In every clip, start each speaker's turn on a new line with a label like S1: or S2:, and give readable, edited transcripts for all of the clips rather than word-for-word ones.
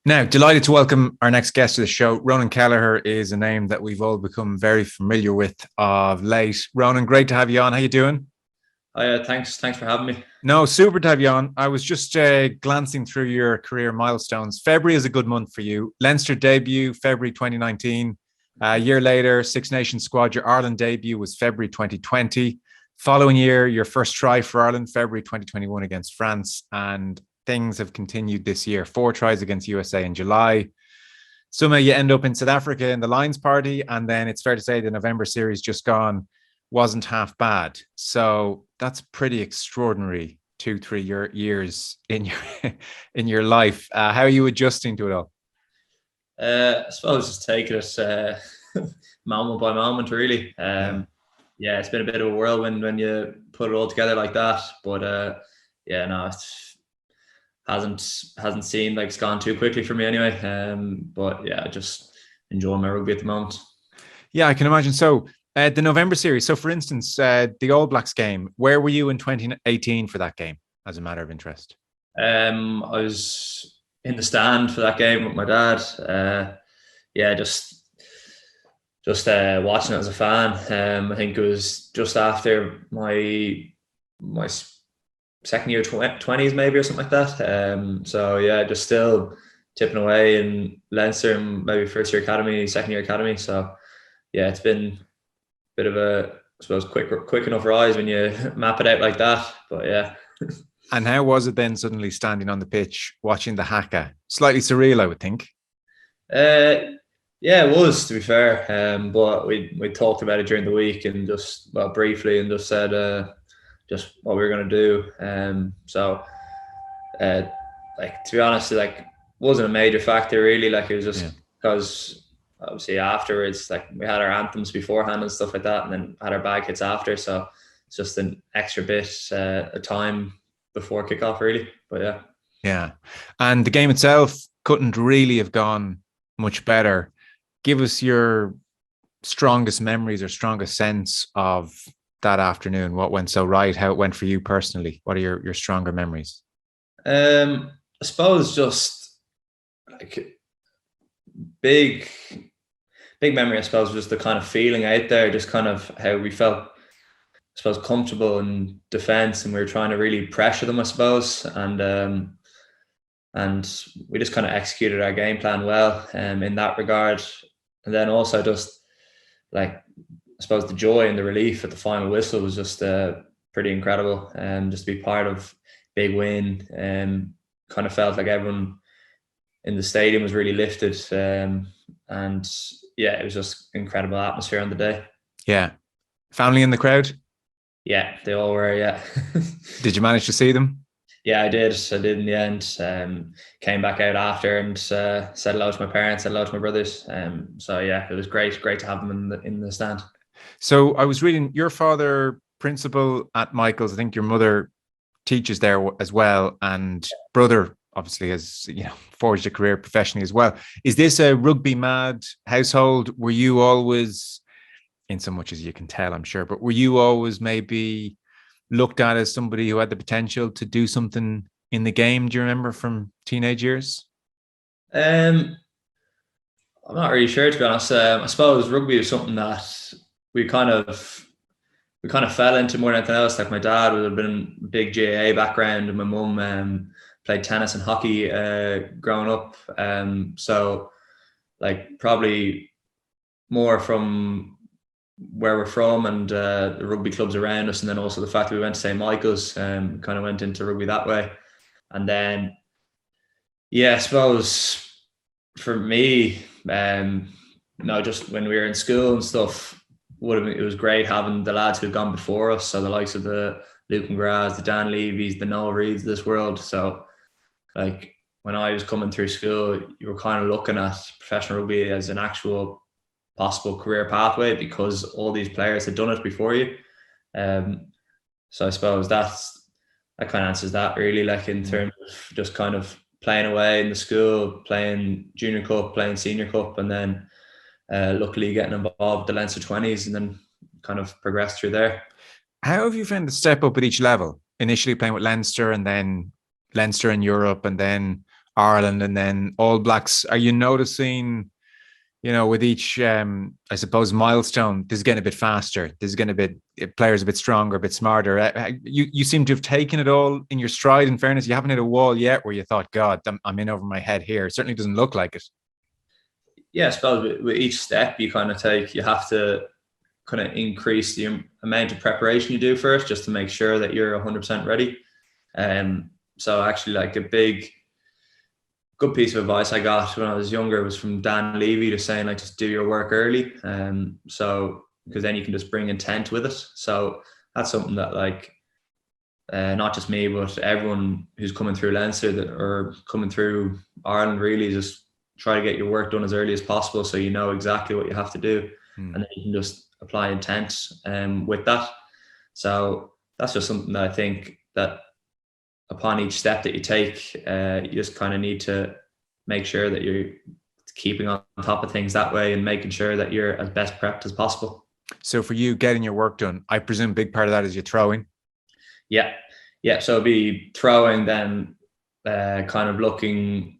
S1: Now, delighted to welcome our next guest to the show. Ronan Kelleher is a name that we've all become very familiar with of late. Ronan, great to have you on. How you doing?
S2: Thanks for having me.
S1: No, super to have you on. I was just glancing through your career milestones. February is a good month for you. Leinster debut, February 2019. A year later, Six Nations squad. Your Ireland debut was February 2020. Following year, your first try for Ireland, February 2021 against France. And things have continued this year. 4 tries against USA in July. Somehow you end up in South Africa in the Lions party. And then it's fair to say the November series just gone wasn't half bad. So that's pretty extraordinary 2-3 years in your in your life. How are you adjusting to it all?
S2: I suppose just taking it moment by moment, really. Yeah, it's been a bit of a whirlwind when you put it all together like that. But yeah, no, it hasn't seemed like it's gone too quickly for me anyway. But yeah, just enjoying my rugby at the moment.
S1: Yeah, I can imagine. So the November series. So for instance, the All Blacks game, where were you in 2018 for that game as a matter of interest?
S2: I was in the stand for that game with my dad. Yeah, just watching it as a fan. I think it was just after my second year 20s maybe, or something like that. So yeah, just still tipping away in Leinster and maybe first year academy, second year academy. So yeah, it's been a bit of a, I suppose, quick enough rise when you map it out like that. But yeah.
S1: And how was it then suddenly standing on the pitch watching the Haka? Slightly surreal, I would think.
S2: Yeah, it was, to be fair. But we talked about it during the week and just, well, briefly, and just said just what we were going to do. So like, to be honest, like, wasn't a major factor really. Like, it was just because obviously afterwards, like, we had our anthems beforehand and stuff like that, and then had our bag hits after. So it's just an extra bit of time before kickoff, really. But yeah.
S1: Yeah. And the game itself couldn't really have gone much better. Give us your strongest memories or strongest sense of that afternoon. What went so right? How it went for you personally? What are your stronger memories?
S2: I suppose just like big memory, I suppose, was just the kind of feeling out there, just kind of how we felt, I suppose, comfortable in defence, and we were trying to really pressure them, I suppose, and we just kind of executed our game plan well in that regard. And then also just like, I suppose, the joy and the relief at the final whistle was just pretty incredible. Just to be part of big win, kind of felt like everyone in the stadium was really lifted, and yeah, it was just incredible atmosphere on the day.
S1: Yeah. Family in the crowd?
S2: Yeah, they all were. Yeah.
S1: Did you manage to see them?
S2: Yeah, I did in the end. Came back out after and said hello to my parents, said hello to my brothers. So yeah, it was great to have them in the stand.
S1: So I was reading your father principal at Michael's. I think your mother teaches there as well, and brother obviously has forged a career professionally as well. Is this a rugby mad household? Were you always, in so much as you can tell, I'm sure, but were you always maybe looked at as somebody who had the potential to do something in the game? Do you remember from teenage years?
S2: I'm not really sure, to be honest. I suppose rugby was something that we kind of fell into more than anything else. Like, my dad would have been a big GAA background, and my mum played tennis and hockey growing up. So like, probably more from where we're from and the rugby clubs around us, and then also the fact that we went to St. Michael's, kind of went into rugby that way. And then yeah, I suppose for me, no, just when we were in school and stuff, it was great having the lads who've gone before us, so the likes of the Luke and Graz, the Dan Levy's, the Noel Reeds of this world. So like, when I was coming through school, you were kind of looking at professional rugby as an actual possible career pathway because all these players had done it before you. So I suppose that kind of answers that, really, like, in terms of just kind of playing away in the school, playing junior cup, playing senior cup, and then luckily getting involved with the Leinster 20s, and then kind of progressed through there.
S1: How have you found the step up at each level? Initially playing with Leinster, and then Leinster in Europe, and then Ireland, and then All Blacks. Are you noticing, with each, I suppose, milestone, this is getting a bit faster. This is getting a bit, players a bit stronger, a bit smarter. You seem to have taken it all in your stride. In fairness, you haven't hit a wall yet where you thought, God, I'm in over my head here. It certainly doesn't look like it.
S2: Yeah, I suppose with each step you kind of take, you have to kind of increase the amount of preparation you do first, just to make sure that you're 100% ready. So actually, like, a good piece of advice I got when I was younger was from Dan Levy, just saying, like, just do your work early. So because then you can just bring intent with it. So that's something that, like, not just me, but everyone who's coming through Leinster or coming through Ireland, really just try to get your work done as early as possible, so you know exactly what you have to do, and then you can just apply intent with that. So that's just something that I think that upon each step that you take, you just kind of need to make sure that you're keeping on top of things that way and making sure that you're as best prepped as possible.
S1: So for you, getting your work done, I presume a big part of that is your throwing.
S2: Yeah. So it'd be throwing, then kind of looking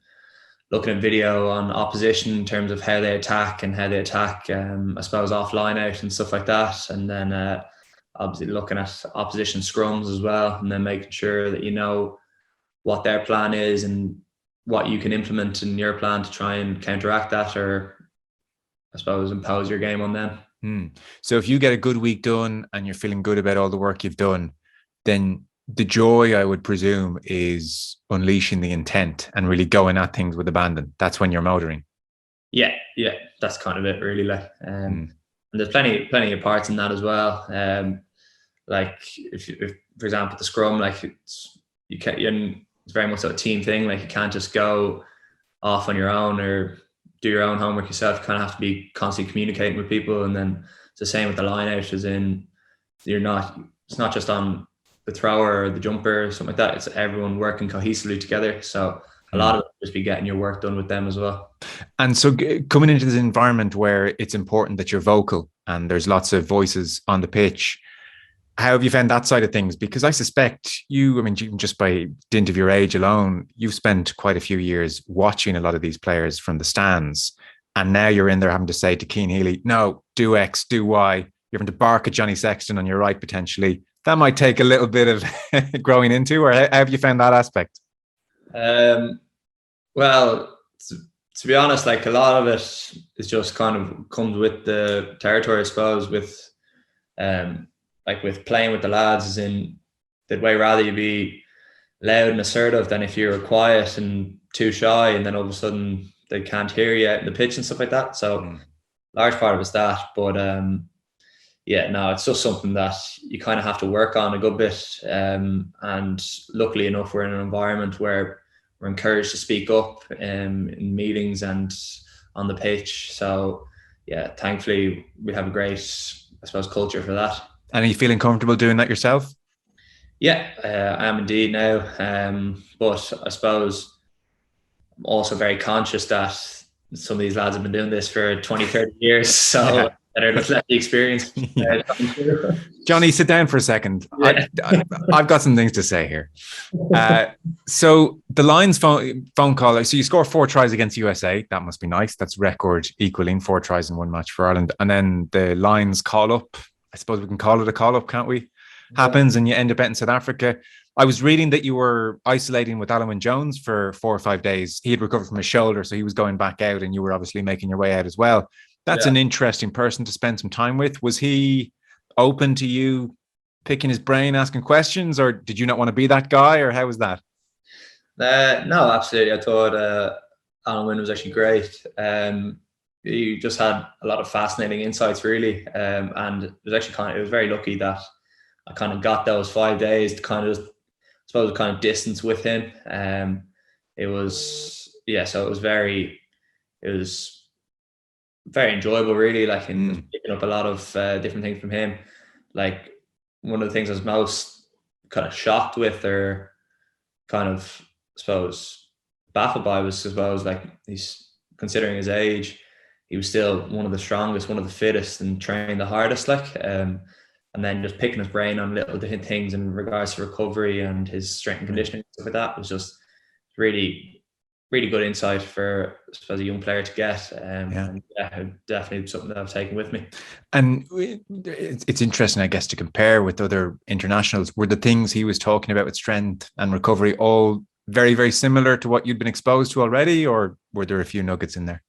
S2: at video on opposition in terms of how they attack, I suppose, off line out and stuff like that. And then obviously looking at opposition scrums as well, and then making sure that you know what their plan is and what you can implement in your plan to try and counteract that, or I suppose impose your game on them.
S1: So if you get a good week done and you're feeling good about all the work you've done, then the joy, I would presume, is unleashing the intent and really going at things with abandon. That's when you're motoring.
S2: Yeah, that's kind of it, really. Like, and there's plenty of parts in that as well. Like if for example, the scrum, like, it's very much a team thing. Like, you can't just go off on your own or do your own homework yourself. You kind of have to be constantly communicating with people, and then it's the same with the line out, as in it's not just on the thrower or the jumper or something like that. It's everyone working cohesively together. So a lot of it just be getting your work done with them as well.
S1: And so coming into this environment where it's important that you're vocal and there's lots of voices on the pitch, how have you found that side of things? Because I suspect just by dint of your age alone, you've spent quite a few years watching a lot of these players from the stands. And now you're in there having to say to Cian Healy, no, do X, do Y. You're having to bark at Johnny Sexton on your right, potentially. That might take a little bit of growing into, or how have you found that aspect?
S2: Well, to be honest, like, a lot of it is just kind of comes with the territory, I suppose, with with playing with the lads, as in they'd way rather you be loud and assertive than if you're quiet and too shy, and then all of a sudden they can't hear you out in the pitch and stuff like that. So large part of it's that, but it's just something that you kind of have to work on a good bit. And luckily enough, we're in an environment where we're encouraged to speak up in meetings and on the pitch. So yeah, thankfully we have a great, I suppose, culture for that.
S1: And are you feeling comfortable doing that yourself?
S2: Yeah, I am indeed now. But I suppose I'm also very conscious that some of these lads have been doing this for 20, 30 years. So better just let the experience.
S1: Johnny, sit down for a second. Yeah. I've got some things to say here. So the Lions phone call. So you score 4 tries against USA. That must be nice. That's record equaling 4 tries in one match for Ireland. And then the Lions call up. I suppose we can call it a call up, can't we? Happens, and you end up out in South Africa. I was reading that you were isolating with Alun Wyn for 4 or 5 days. He had recovered from his shoulder, so he was going back out, and you were obviously making your way out as well. That's an interesting person to spend some time with. Was he open to you picking his brain, asking questions, or did you not want to be that guy, or how was that?
S2: No, absolutely. I thought Alun Wyn was actually great. He just had a lot of fascinating insights, really, and it was actually it was very lucky that I kind of got those 5 days to kind of, I suppose, kind of distance with him. It was very enjoyable, really, like, in picking up a lot of different things from him. Like, one of the things I was most kind of shocked with, or kind of, I suppose, baffled by, was, I suppose, like, he's, considering his age, he was still one of the strongest, one of the fittest, and trained the hardest, like, and then just picking his brain on little different things in regards to recovery and his strength and conditioning, stuff like that, was just really, really good insight for, I suppose, a young player to get. And definitely something that I've taken with me.
S1: And it's interesting, I guess, to compare with other internationals. Were the things he was talking about with strength and recovery all very, very similar to what you'd been exposed to already, or were there a few nuggets in there?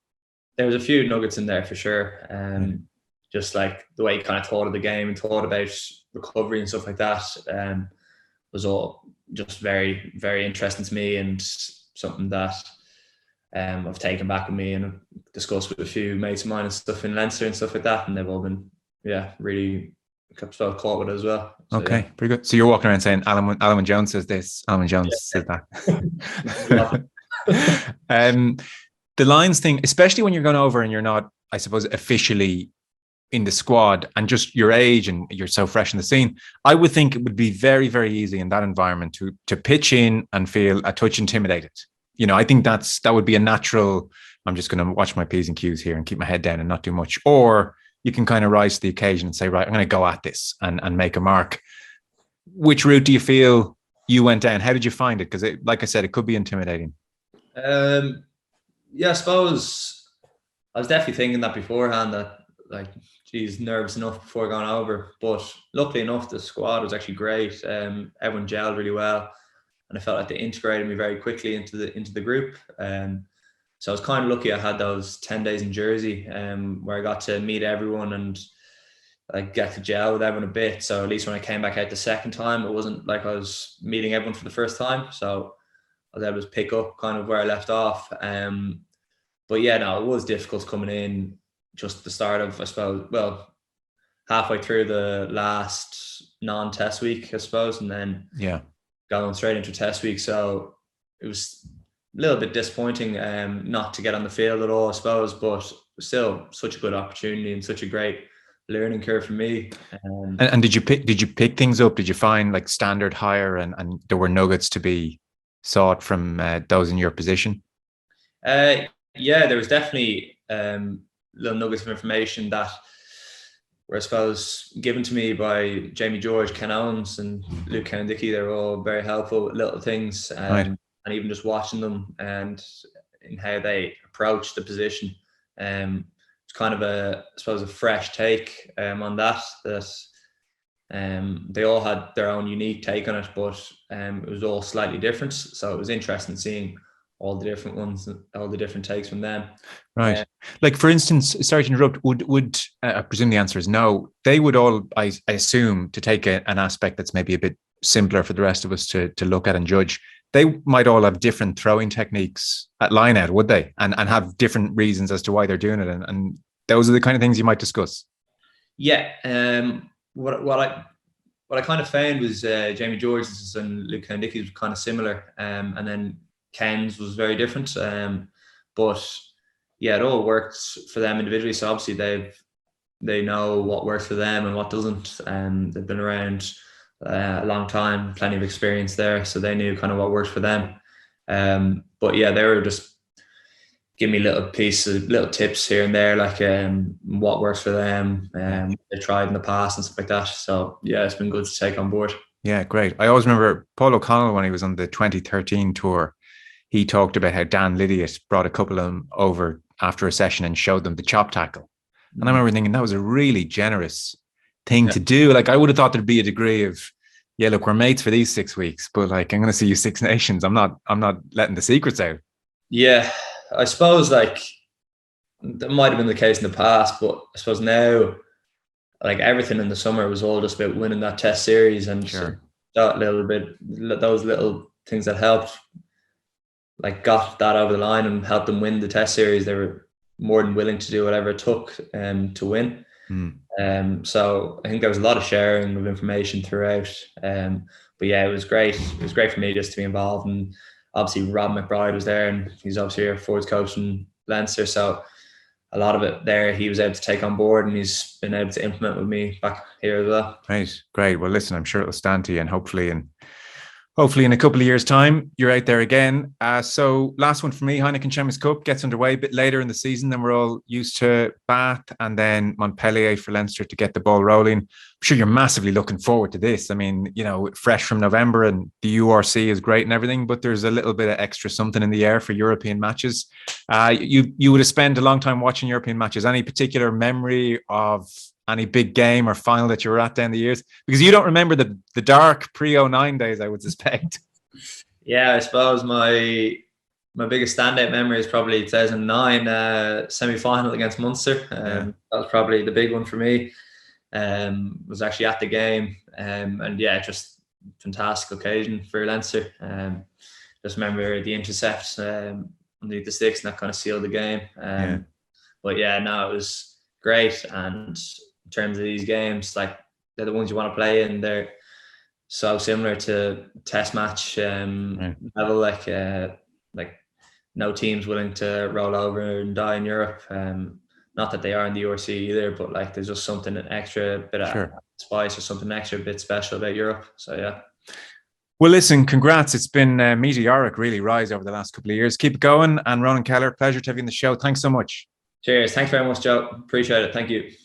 S2: There was a few nuggets in there for sure. Just like the way he kind of thought of the game and thought about recovery and stuff like that, was all just very, very interesting to me, and something that I've taken back with me and discussed with a few mates of mine and stuff in Leinster and stuff like that, and they've all been really caught with it as well. So,
S1: okay, pretty good. So you're walking around saying Alun Wyn Jones says this, Alun Wyn Jones says that. The lines thing, especially when you're going over and you're not, I suppose, officially in the squad, and just your age and you're so fresh in the scene, I would think it would be very, very easy in that environment to pitch in and feel a touch intimidated. I think that would be a natural, I'm just going to watch my P's and Q's here and keep my head down and not do much. Or you can kind of rise to the occasion and say, right, I'm going to go at this and make a mark. Which route do you feel you went down? How did you find it? Because like I said, it could be intimidating.
S2: I suppose I was definitely thinking that beforehand, that like, geez, nervous enough before going over. But luckily enough, the squad was actually great. Everyone gelled really well, and I felt like they integrated me very quickly into the group. So I was kind of lucky I had those 10 days in Jersey, where I got to meet everyone and like get to gel with everyone a bit. So at least when I came back out the second time, it wasn't like I was meeting everyone for the first time. So I was able to pick up kind of where I left off. But yeah, no, it was difficult coming in just the start of, I suppose, halfway through the last non-test week, I suppose, and then going straight into test week. So it was a little bit disappointing not to get on the field at all, I suppose, but still such a good opportunity and such a great learning curve for me.
S1: And did you pick things up? Did you find like standard hire and there were nuggets to be sought from those in your position?
S2: There was definitely little nuggets of information that were, I suppose, given to me by Jamie George, Ken Owens and Luke Cowan-Dickey. They were all very helpful with little things,
S1: right.
S2: And even just watching them and in how they approach the position. It's kind of I suppose, a fresh take on that they all had their own unique take on it, but it was all slightly different. So it was interesting seeing all the different ones, all the different takes from them.
S1: Right. Like, for instance, sorry to interrupt, would I presume the answer is no. They would all, I assume, to take an aspect that's maybe a bit simpler for the rest of us to look at and judge, they might all have different throwing techniques at line out, would they? And have different reasons as to why they're doing it. And those are the kind of things you might discuss.
S2: Yeah. What I kind of found was Jamie George's and Luke Cowan-Dickey's were kind of similar. And then Ken's was very different. But yeah, it all worked for them individually. So obviously they know what works for them and what doesn't. They've been around a long time, plenty of experience there. So they knew kind of what works for them. But yeah, they were just giving me little tips here and there, like what works for them, they tried in the past and stuff like that. So yeah, it's been good to take on board.
S1: Yeah, great. I always remember Paul O'Connell when he was on the 2013 tour. He talked about how Dan Lydiot brought a couple of them over after a session and showed them the chop tackle. And I remember thinking that was a really generous thing to do. Like, I would have thought there'd be a degree of, yeah, look, we're mates for these 6 weeks, but like, I'm going to see you Six Nations. I'm not letting the secrets out.
S2: Yeah, I suppose like that might have been the case in the past, but I suppose now, like, everything in the summer was all just about winning that test series, and that little bit, those little things that helped, like, got that over the line and helped them win the test series. They were more than willing to do whatever it took to win. So I think there was a lot of sharing of information throughout. But yeah, it was great. It was great for me just to be involved. And obviously Rob McBride was there, and he's obviously our forwards coach in Leinster. So a lot of it there he was able to take on board, and he's been able to implement with me back here as well.
S1: Right, great. Well, listen, I'm sure it'll stand to you, and hopefully in Hopefully in a couple of years' time, you're out there again. So last one for me, Heineken Champions Cup gets underway a bit later in the season than we're all used to. Bath and then Montpellier for Leinster to get the ball rolling. I'm sure you're massively looking forward to this. I mean, fresh from November and the URC is great and everything, but there's a little bit of extra something in the air for European matches. You would have spent a long time watching European matches. Any particular memory of any big game or final that you were at down the years? Because you don't remember the dark pre-09 days, I would suspect.
S2: Yeah, I suppose my biggest standout memory is probably 2009 semi-final against Munster. That was probably the big one for me. Was actually at the game, and yeah, just fantastic occasion for Leinster. Just remember the intercepts underneath the sticks, and that kind of sealed the game. But yeah, no, it was great. And in terms of these games, like, they're the ones you want to play in. They're so similar to test match level, like no team's willing to roll over and die in Europe. Not that they are in the URC either, but like there's just something extra, bit of spice or something extra bit special about Europe. So yeah.
S1: Well, listen, congrats. It's been meteoric, really, rise over the last couple of years. Keep it going. And Ronan Kelleher, pleasure to have you on the show. Thanks so much.
S2: Cheers. Thanks very much, Joe. Appreciate it. Thank you.